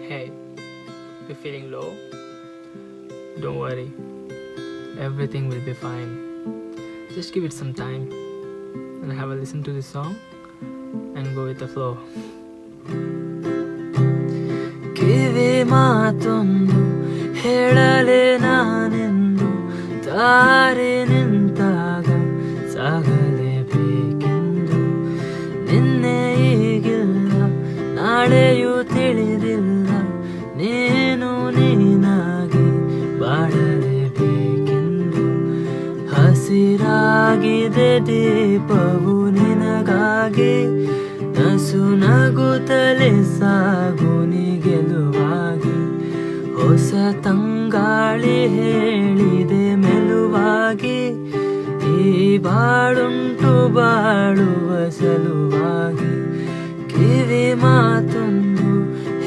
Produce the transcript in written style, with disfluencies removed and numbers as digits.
Hey, you're feeling low? Don't worry, everything will be fine. Just give it some time and have a listen to this song and go with the flow. ಕಿವಿ ಮಾತೊಂದು ಹೇಳಲೆ ನಾನೆಂದು ದಾರಿ ನಿಂತಾಗ ಸಾಗಲೇಬೇಕೆಂದು ನಿನ್ನೆ ಈಗಿಲ್ಲ ನಾಳೆಯೂ ತಿಳಿದಿಲ್ಲ ನೀನು ನೀನಾಗಿ ಬಾಳಲೇಬೇಕೆಂದು ಹಸಿರಾಗಿದೆ ದೀಪವು ನಿನಗಾಗಿ ನಸು ನಗುತ್ತಲೇ ಸಾಗು ನೀ ಗೆಲುವಾಗಿ ಹೊಸ ತಂಗಾಳಿ ಹೇಳಿದೆ ಮೆಲುವಾಗಿ ಈ ಬಾಳುಂಟು ಬಾಳುವ ಸಲುವಾಗಿ ಕಿವಿ ಮಾತೊಂದು